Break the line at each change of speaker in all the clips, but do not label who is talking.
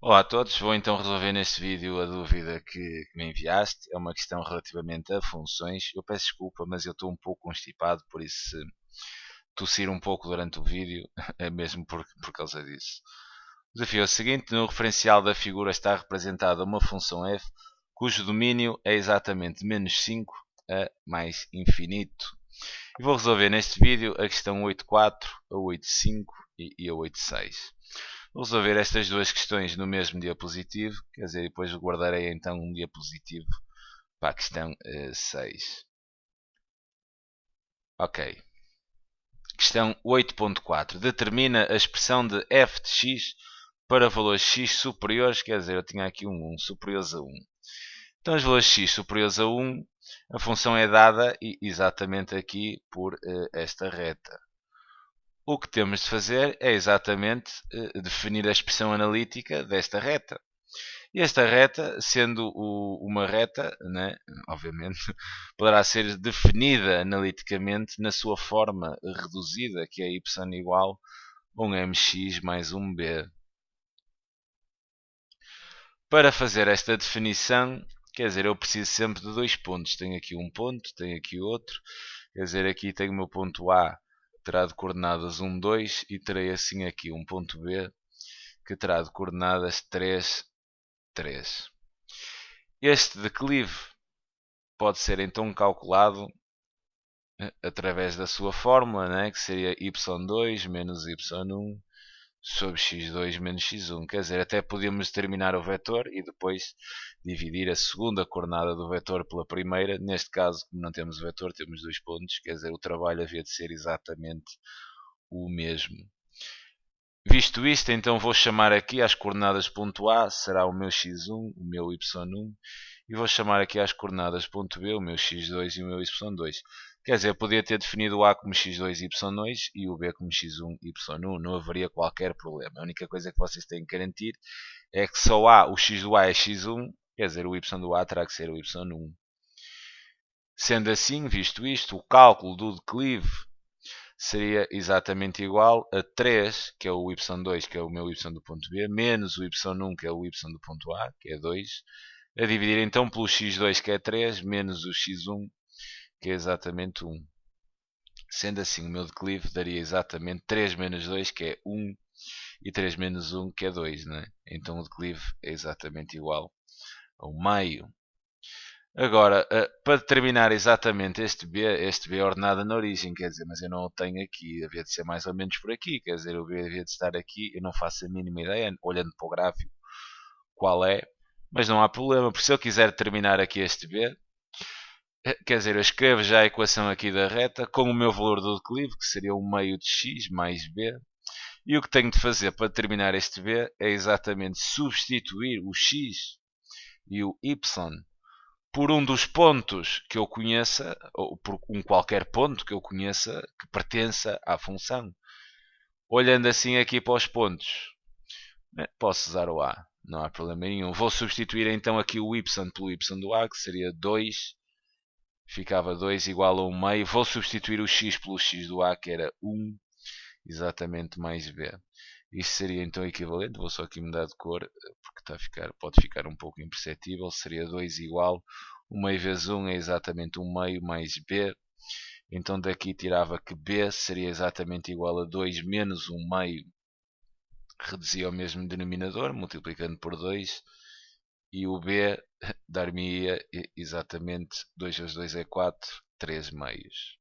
Olá a todos, vou então resolver neste vídeo a dúvida que me enviaste. É uma questão relativamente a funções. Eu peço desculpa, mas eu estou um pouco constipado, por isso se tossir um pouco durante o vídeo, é mesmo por causa disso. O desafio é o seguinte: no referencial da figura está representada uma função f, cujo domínio é exatamente menos 5 a mais infinito. E vou resolver neste vídeo a questão 8.4, a 8.5 e a 8.6. Vou resolver estas duas questões no mesmo diapositivo, quer dizer, depois guardarei então um diapositivo para a questão 6. Ok. Questão 8.4. Determina a expressão de f de x para valores x superiores, quer dizer, eu tinha aqui um 1 superiores a 1. Então, os valores x superiores a 1, a função é dada exatamente aqui por esta reta. O que temos de fazer é exatamente definir a expressão analítica desta reta. E esta reta, sendo uma reta, né, obviamente, poderá ser definida analiticamente na sua forma reduzida, que é y igual a um mx mais um b. Para fazer esta definição, quer dizer, eu preciso sempre de dois pontos. Tenho aqui um ponto, tenho aqui outro. Quer dizer, aqui tenho o meu ponto A, que terá de coordenadas 1, 2, e terei assim aqui um ponto B, que terá de coordenadas 3, 3. Este declive pode ser então calculado através da sua fórmula, né, que seria y2 menos y1 sobre x2 menos x1. Quer dizer, até podemos determinar o vetor e depois dividir a segunda coordenada do vetor pela primeira. Neste caso, como não temos o vetor, temos dois pontos. Quer dizer, o trabalho havia de ser exatamente o mesmo. Visto isto, então vou chamar aqui às coordenadas ponto A, será o meu x1, o meu y1, e vou chamar aqui às coordenadas ponto B, o meu x2 e o meu y2. Quer dizer, eu podia ter definido o A como x2 e y2 e o B como x1 e y1, não haveria qualquer problema. A única coisa que vocês têm que garantir é que só o x do A é x1, quer dizer, o y do A terá que ser o y1. Sendo assim, visto isto, o cálculo do declive seria exatamente igual a 3, que é o y2, que é o meu y do ponto B, menos o y1, que é o y do ponto A, que é 2, a dividir então pelo x2, que é 3, menos o x1, que é exatamente 1. Sendo assim, o meu declive daria exatamente 3 menos 2, que é 1, e 3 menos 1, que é 2. Né? Então o declive é exatamente igual a 1 meio. Agora, para determinar exatamente este B é ordenado na origem, quer dizer, mas eu não o tenho aqui, havia de ser mais ou menos por aqui, quer dizer, o B havia de estar aqui, eu não faço a mínima ideia, olhando para o gráfico, qual é, mas não há problema, porque se eu quiser determinar aqui este B, quer dizer, eu escrevo já a equação aqui da reta, com o meu valor do declive, que seria 1 meio de x mais B, e o que tenho de fazer para determinar este B é exatamente substituir o x e o y por um dos pontos que eu conheça, ou por um qualquer ponto que eu conheça que pertença à função. Olhando assim aqui para os pontos, posso usar o A, não há problema nenhum. Vou substituir então aqui o y pelo y do A, que seria 2, ficava 2 igual a 1 meio. Vou substituir o x pelo x do A, que era 1, exatamente mais B. Isto seria então equivalente, vou só aqui mudar de cor, porque está a ficar, pode ficar um pouco imperceptível, seria 2 igual, 1 meio vezes 1 é exatamente 1 meio mais B, então daqui tirava que B seria exatamente igual a 2 menos 1 meio, reduzia ao mesmo denominador, multiplicando por 2, e o B dar-me-ia exatamente 2 vezes 2 é 4, 3 meios.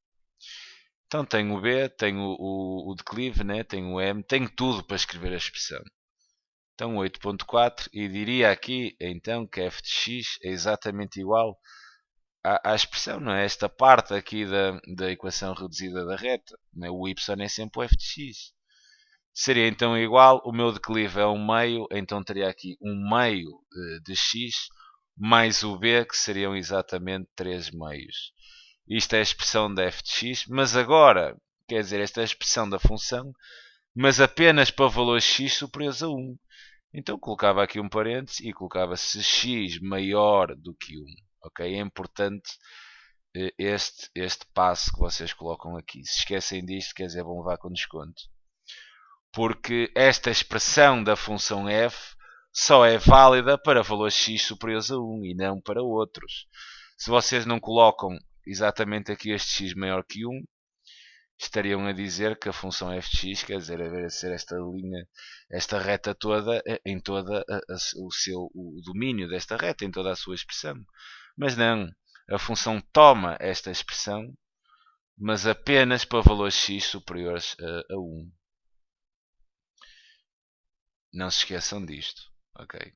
Então tenho o B, tenho o declive, né? Tenho o M, tenho tudo para escrever a expressão. Então 8.4 e diria aqui então que f de x é exatamente igual à expressão, não é? Esta parte aqui da equação reduzida da reta. Né? O y é sempre o f de x. Seria então igual, o meu declive é 1 meio, então teria aqui 1 meio de x mais o b, que seriam exatamente 3 meios. Isto é a expressão da f de x, mas agora, quer dizer, esta é a expressão da função, mas apenas para valores x superiores a 1. Então colocava aqui um parênteses e colocava se x maior do que 1. Okay? É importante este passo que vocês colocam aqui. Se esquecem disto, quer dizer, vão levar com desconto. Porque esta expressão da função f só é válida para valores x superiores a 1 e não para outros. Se vocês não colocam exatamente aqui este x maior que 1, estariam a dizer que a função f de x, quer dizer, a ser esta linha, esta reta toda, em toda o domínio desta reta, em toda a sua expressão. Mas não, a função toma esta expressão, mas apenas para valores x superiores a 1. Não se esqueçam disto. Okay.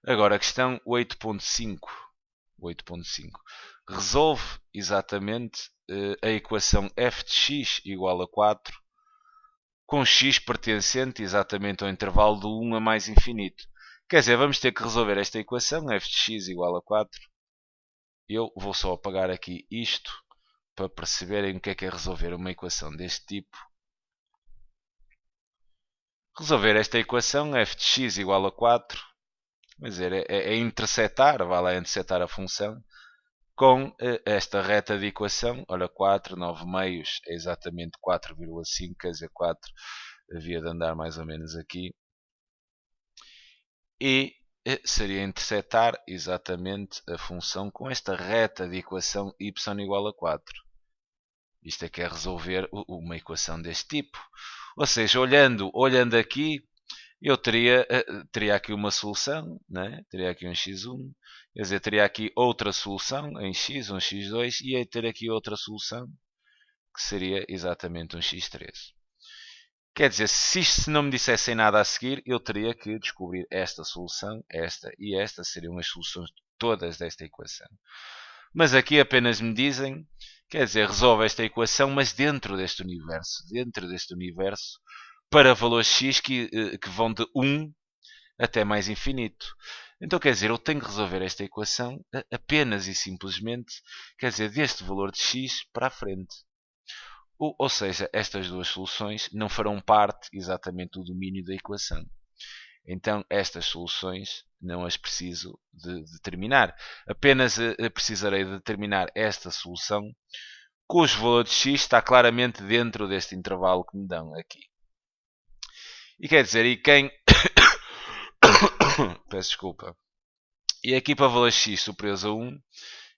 Agora, a questão 8.5. 8.5. Resolve exatamente a equação f de x igual a 4 com x pertencente exatamente ao intervalo do 1 a mais infinito. Quer dizer, vamos ter que resolver esta equação, f de x igual a 4. Eu vou só apagar aqui isto para perceberem o que é resolver uma equação deste tipo. Resolver esta equação, f de x igual a 4, quer dizer, é intersetar, vai lá intersetar a função, com esta reta de equação. Ora, 4, 9 meios é exatamente 4,5, quer dizer, 4 havia de andar mais ou menos aqui. E seria intersetar exatamente a função com esta reta de equação y igual a 4. Isto é que é resolver uma equação deste tipo. Ou seja, olhando aqui, eu teria aqui uma solução, né? Teria aqui um x1, quer dizer, teria aqui outra solução em x, um x2, e ia ter aqui outra solução, que seria exatamente um x3. Quer dizer, se não me dissessem nada a seguir, eu teria que descobrir esta solução, esta e esta, seriam as soluções todas desta equação. Mas aqui apenas me dizem, quer dizer, resolve esta equação, mas dentro deste universo, para valores x que vão de 1 até mais infinito. Então, quer dizer, eu tenho que resolver esta equação apenas e simplesmente, quer dizer, deste valor de x para a frente. Ou seja, estas duas soluções não farão parte exatamente do domínio da equação. Então, estas soluções não as preciso de determinar. Apenas precisarei de determinar esta solução cujo valor de x está claramente dentro deste intervalo que me dão aqui. E quer dizer, e quem... Peço desculpa. E aqui para valor x superior a 1,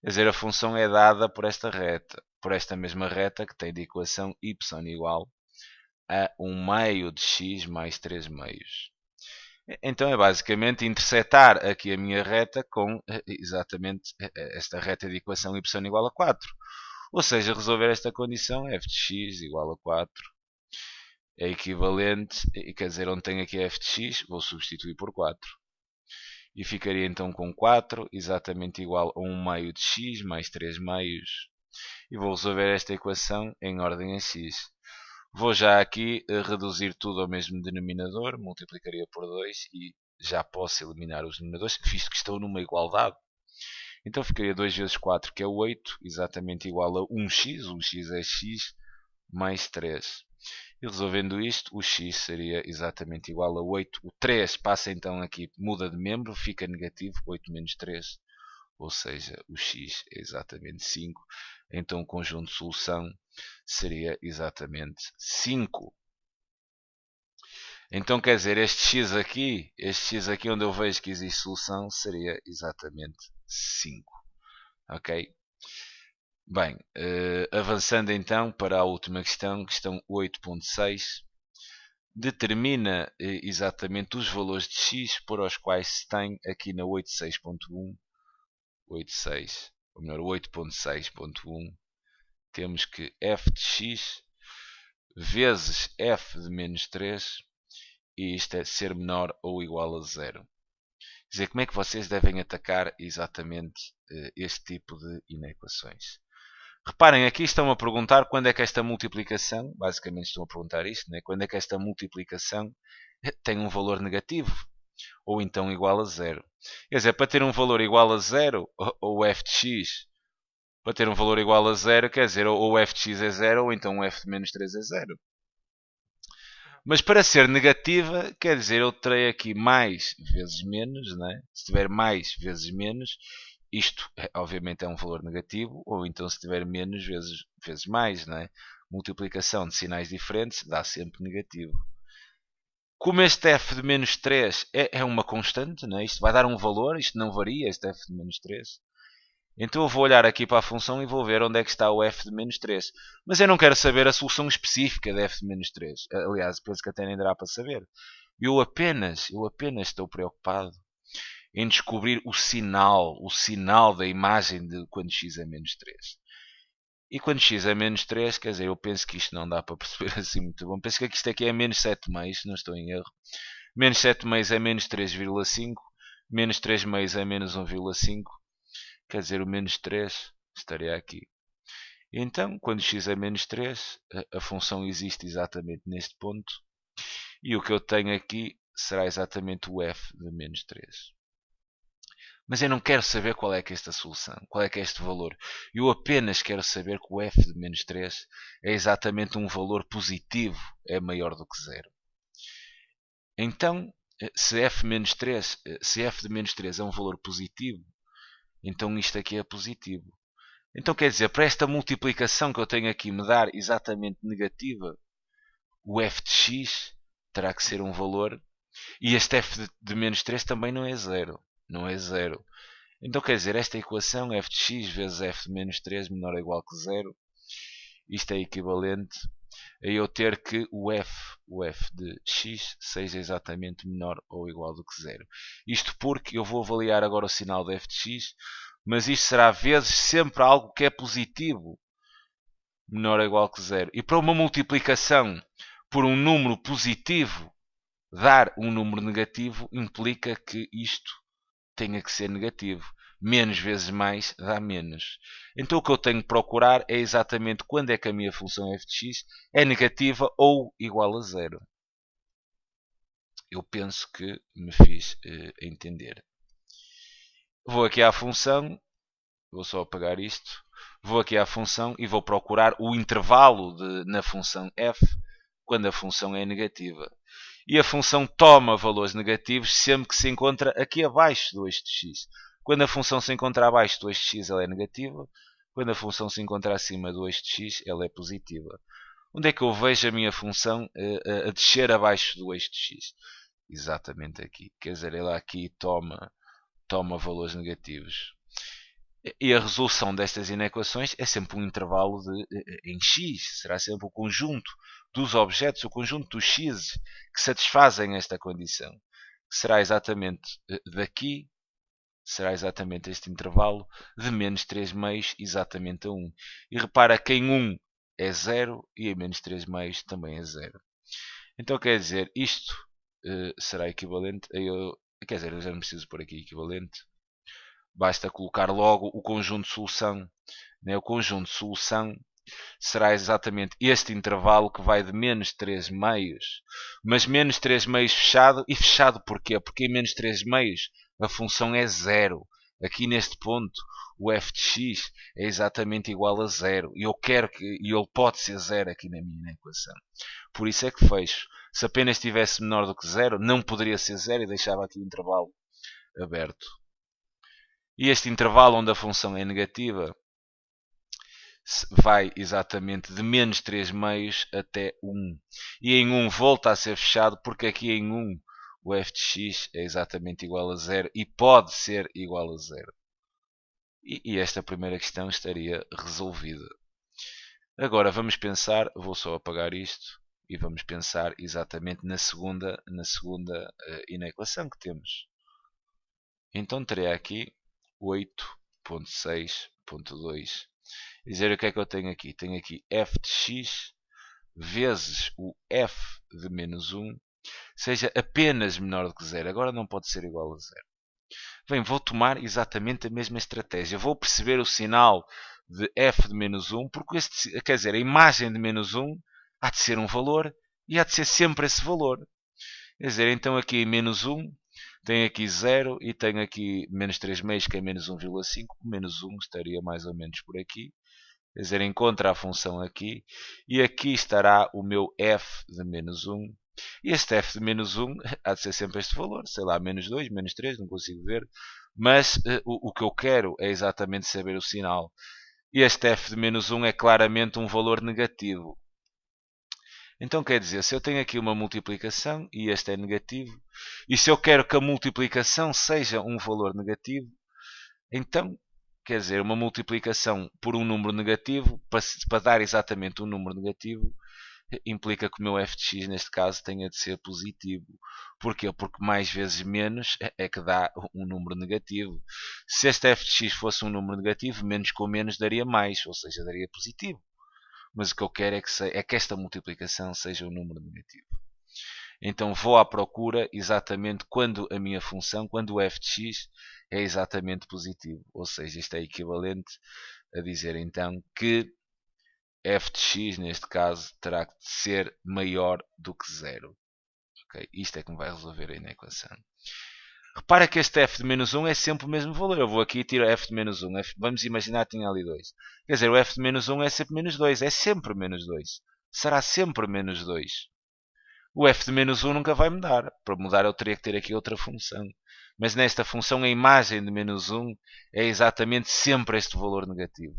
quer dizer, a função é dada por esta reta, por esta mesma reta que tem de equação y igual a 1 meio de x mais 3 meios. Então é basicamente intersetar aqui a minha reta com exatamente esta reta de equação y igual a 4. Ou seja, resolver esta condição, f de x igual a 4, é equivalente, quer dizer, onde tenho aqui f de x, vou substituir por 4. E ficaria então com 4, exatamente igual a 1 meio de x mais 3 meios. E vou resolver esta equação em ordem a x. Vou já aqui reduzir tudo ao mesmo denominador, multiplicaria por 2 e já posso eliminar os denominadores, visto que estou numa igualdade. Então ficaria 2 vezes 4, que é 8, exatamente igual a 1x, 1x é x, mais 3. E resolvendo isto, o x seria exatamente igual a 8. O 3 passa então aqui, muda de membro, fica negativo, 8 menos 3. Ou seja, o x é exatamente 5. Então o conjunto de solução seria exatamente 5. Então quer dizer, este x aqui onde eu vejo que existe solução, seria exatamente 5. Ok? Bem, avançando então para a última questão, questão 8.6. Determina exatamente os valores de x por os quais se tem aqui na 86.1, 86, ou melhor, 8.6.1, temos que f de x vezes f de menos 3, e isto é ser menor ou igual a 0. Quer dizer, como é que vocês devem atacar exatamente este tipo de inequações? Reparem, aqui estão a perguntar quando é que esta multiplicação, basicamente estão a perguntar isto, né? Quando é que esta multiplicação tem um valor negativo, ou então igual a 0. Quer dizer, para ter um valor igual a 0, ou f de x, para ter um valor igual a 0, quer dizer, ou f de x é 0, ou então f de menos 3 é 0. Mas para ser negativa, quer dizer, eu terei aqui mais vezes menos, né? Se tiver mais vezes menos, isto obviamente é um valor negativo, ou então se tiver menos vezes mais, né? Multiplicação de sinais diferentes dá sempre negativo. Como este f de menos 3 é uma constante, né? Isto vai dar um valor, isto não varia, este f de menos 3. Então eu vou olhar aqui para a função e vou ver onde é que está o f de menos 3. Mas eu não quero saber a solução específica de f de menos 3. Aliás, penso que até nem dará para saber. Eu apenas estou preocupado em descobrir o sinal da imagem de quando x é menos 3. E quando x é menos 3, quer dizer, eu penso que isto não dá para perceber assim muito bom. Penso que isto aqui é menos 7 meios, não estou em erro. Menos 7 meios é menos 3,5. Menos 3 meios é menos 1,5. Quer dizer, o menos 3 estaria aqui. Então, quando x é menos 3, a função existe exatamente neste ponto. E o que eu tenho aqui será exatamente o f de menos 3. Mas eu não quero saber qual é que é esta solução, qual é que é este valor. Eu apenas quero saber que o f de menos 3 é exatamente um valor positivo, é maior do que zero. Então, se f, se f de menos 3 é um valor positivo, então isto aqui é positivo. Então quer dizer, para esta multiplicação que eu tenho aqui me dar exatamente negativa, o f de x terá que ser um valor. E este f de menos 3 também não é zero. Não é zero. Então quer dizer, esta equação f de x vezes f de menos 3 menor ou igual que zero, isto é equivalente a eu ter que o f de x seja exatamente menor ou igual do que zero. Isto porque eu vou avaliar agora o sinal de f de x, mas isto será vezes sempre algo que é positivo, menor ou igual que zero. E para uma multiplicação por um número positivo dar um número negativo implica que isto tenha que ser negativo. Menos vezes mais dá menos. Então o que eu tenho que procurar é exatamente quando é que a minha função f de x é negativa ou igual a zero. Eu penso que me fiz entender. Vou aqui à função, vou só apagar isto. Vou aqui à função e vou procurar o intervalo na função f quando a função é negativa. E a função toma valores negativos sempre que se encontra aqui abaixo do eixo de x. Quando a função se encontra abaixo do eixo de x, ela é negativa. Quando a função se encontra acima do eixo de x, ela é positiva. Onde é que eu vejo a minha função a descer abaixo do eixo de x? Exatamente aqui. Quer dizer, ela aqui toma valores negativos. E a resolução destas inequações é sempre um intervalo em x. Será sempre o conjunto dos objetos, o conjunto dos x que satisfazem esta condição. Será exatamente daqui, será exatamente este intervalo de menos 3 meios exatamente a 1. E repara que em 1 é 0 e em menos 3 meios também é 0. Então quer dizer, isto será equivalente a eu... Quer dizer, eu já não preciso pôr aqui equivalente. Basta colocar logo o conjunto de solução. O conjunto de solução será exatamente este intervalo que vai de menos 3 meios. Mas menos 3 meios fechado. E fechado porquê? Porque em menos 3 meios a função é zero. Aqui neste ponto o f de x é exatamente igual a zero. E eu quero que ele pode ser zero aqui na minha equação. Por isso é que fecho. Se apenas tivesse menor do que zero, não poderia ser zero e deixava aqui o intervalo aberto. E este intervalo onde a função é negativa vai exatamente de menos 3 meios até 1. E em 1 volta a ser fechado porque aqui em 1 o f de x é exatamente igual a 0 e pode ser igual a 0. E esta primeira questão estaria resolvida. Agora vamos pensar, vou só apagar isto, e vamos pensar exatamente na segunda inequação que temos. Então terei aqui 8.6.2. Dizer o que é que eu tenho aqui? Tenho aqui f de x vezes o f de menos 1 seja apenas menor do que 0. Agora não pode ser igual a 0. Bem, vou tomar exatamente a mesma estratégia. Vou perceber o sinal de f de menos 1, porque quer dizer, a imagem de menos 1 há de ser um valor e há de ser sempre esse valor. Quer dizer, então aqui em menos 1 tenho aqui 0 e tenho aqui menos 3 meios, que é menos 1,5. Menos 1 estaria mais ou menos por aqui. Quer dizer, encontra a função aqui. E aqui estará o meu f de menos 1. E este f de menos 1 há de ser sempre este valor. Sei lá, menos 2, menos 3, não consigo ver. Mas o que eu quero é exatamente saber o sinal. E este f de menos 1 é claramente um valor negativo. Então quer dizer, se eu tenho aqui uma multiplicação e este é negativo, e se eu quero que a multiplicação seja um valor negativo, então quer dizer, uma multiplicação por um número negativo, para dar exatamente um número negativo, implica que o meu f de x neste caso tenha de ser positivo. Porquê? Porque mais vezes menos é que dá um número negativo. Se este f de x fosse um número negativo, menos com menos daria mais, ou seja, daria positivo. Mas o que eu quero é que esta multiplicação seja um número negativo. Então vou à procura exatamente quando a minha função, quando o f de x é exatamente positivo. Ou seja, isto é equivalente a dizer então que f de x, neste caso, terá que ser maior do que zero. Okay? Isto é que me vai resolver aí na equação. Repara que este f de menos 1 é sempre o mesmo valor. Eu vou aqui e tiro f de menos 1. Vamos imaginar que tinha ali 2. Quer dizer, o f de menos 1 é sempre menos 2. É sempre menos 2. Será sempre menos 2. O f de menos 1 nunca vai mudar. Para mudar eu teria que ter aqui outra função. Mas nesta função a imagem de menos 1 é exatamente sempre este valor negativo.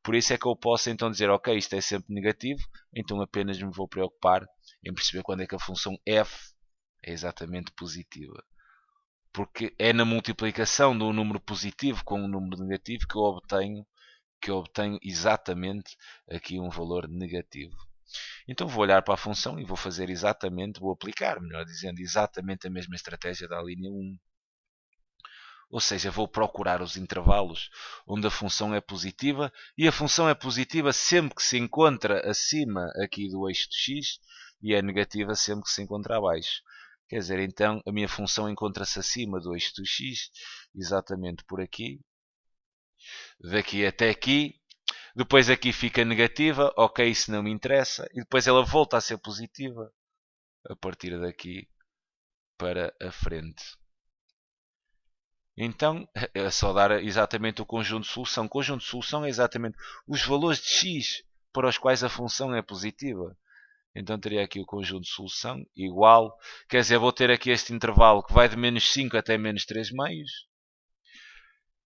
Por isso é que eu posso então dizer, ok, isto é sempre negativo, então apenas me vou preocupar em perceber quando é que a função f é exatamente positiva. Porque é na multiplicação de um número positivo com um número negativo que eu obtenho exatamente aqui um valor negativo. Então vou olhar para a função e vou fazer exatamente, vou aplicar, melhor dizendo, exatamente a mesma estratégia da linha 1. Ou seja, vou procurar os intervalos onde a função é positiva e a função é positiva sempre que se encontra acima aqui do eixo de x e é negativa sempre que se encontra abaixo. Quer dizer, então a minha função encontra-se acima do eixo do x, exatamente por aqui, daqui até aqui. Depois aqui fica negativa, ok, isso não me interessa. E depois ela volta a ser positiva a partir daqui para a frente. Então é só dar exatamente o conjunto de solução. O conjunto de solução é exatamente os valores de x para os quais a função é positiva. Então teria aqui o conjunto de solução igual. Quer dizer, vou ter aqui este intervalo que vai de menos 5 até menos 3 meios.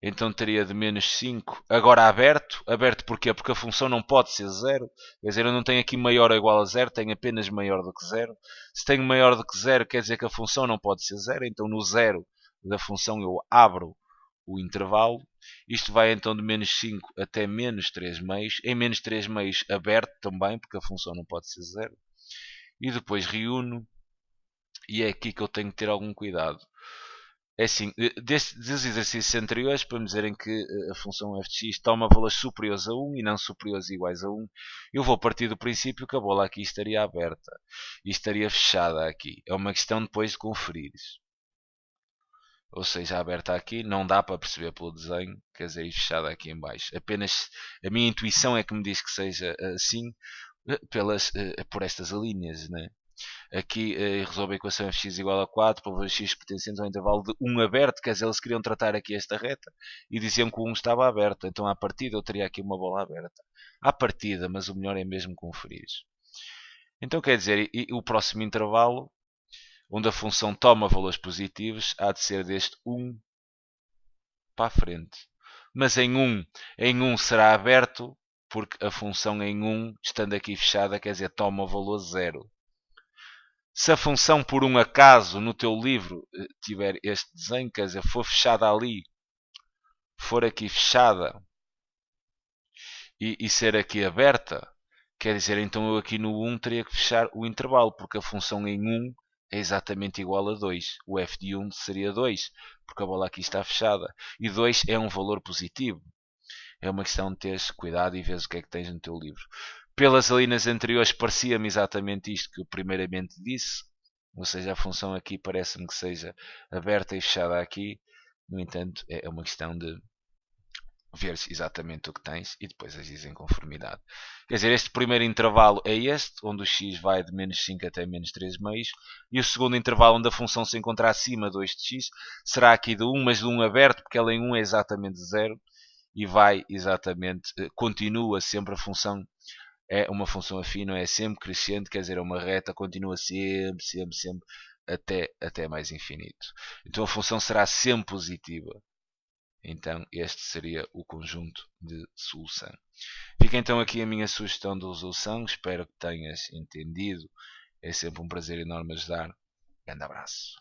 Então teria de menos 5. Agora aberto. Aberto porquê? Porque a função não pode ser zero. Quer dizer, eu não tenho aqui maior ou igual a zero, tenho apenas maior do que zero. Se tenho maior do que zero, quer dizer que a função não pode ser zero. Então no zero da função eu abro o intervalo. Isto vai então de menos 5 até menos 3 meios. Em menos 3 meios aberto também, porque a função não pode ser zero. E depois reúno. E é aqui que eu tenho que ter algum cuidado. É assim, dos exercícios anteriores, para me dizerem que a função f de x toma valores superiores a 1 e não superiores iguais a 1, eu vou partir do princípio que a bola aqui estaria aberta e estaria fechada aqui. É uma questão depois de conferir. Ou seja, aberta aqui, não dá para perceber pelo desenho, quer dizer, e fechada aqui em baixo. Apenas a minha intuição é que me diz que seja assim por estas linhas, né? Aqui resolve a equação fx igual a 4 para x pertencentes ao intervalo de 1 aberto, quer dizer, eles queriam tratar aqui esta reta e diziam que o 1 estava aberto, então à partida eu teria aqui uma bola aberta. À partida, mas o melhor é mesmo conferir. Então quer dizer, o próximo intervalo, onde a função toma valores positivos, há de ser deste 1 para a frente. Mas em 1 será aberto, porque a função em 1, estando aqui fechada, quer dizer, toma o valor 0. Se a função por um acaso no teu livro tiver este desenho, quer dizer, for fechada ali, for aqui fechada e ser aqui aberta, quer dizer, então eu aqui no 1 teria que fechar o intervalo, porque a função em 1 é exatamente igual a 2. O f de 1 seria 2, porque a bola aqui está fechada. E 2 é um valor positivo. É uma questão de teres cuidado e veres o que é que tens no teu livro. Pelas linhas anteriores parecia-me exatamente isto que eu primeiramente disse. Ou seja, a função aqui parece-me que seja aberta e fechada aqui. No entanto, é uma questão de veres exatamente o que tens e depois agires em conformidade. Quer dizer, este primeiro intervalo é este, onde o x vai de menos 5 até menos 3 meios, e o segundo intervalo, onde a função se encontra acima de 2 de x, será aqui de 1, mas de 1 aberto, porque ela em 1 é exatamente 0, e vai exatamente, continua sempre a função, é uma função afim, não é sempre crescente, quer dizer, é uma reta, continua sempre, sempre, sempre, até mais infinito. Então a função será sempre positiva. Então este seria o conjunto de solução. Fica então aqui a minha sugestão de resolução. Espero que tenhas entendido. É sempre um prazer enorme ajudar. Grande abraço.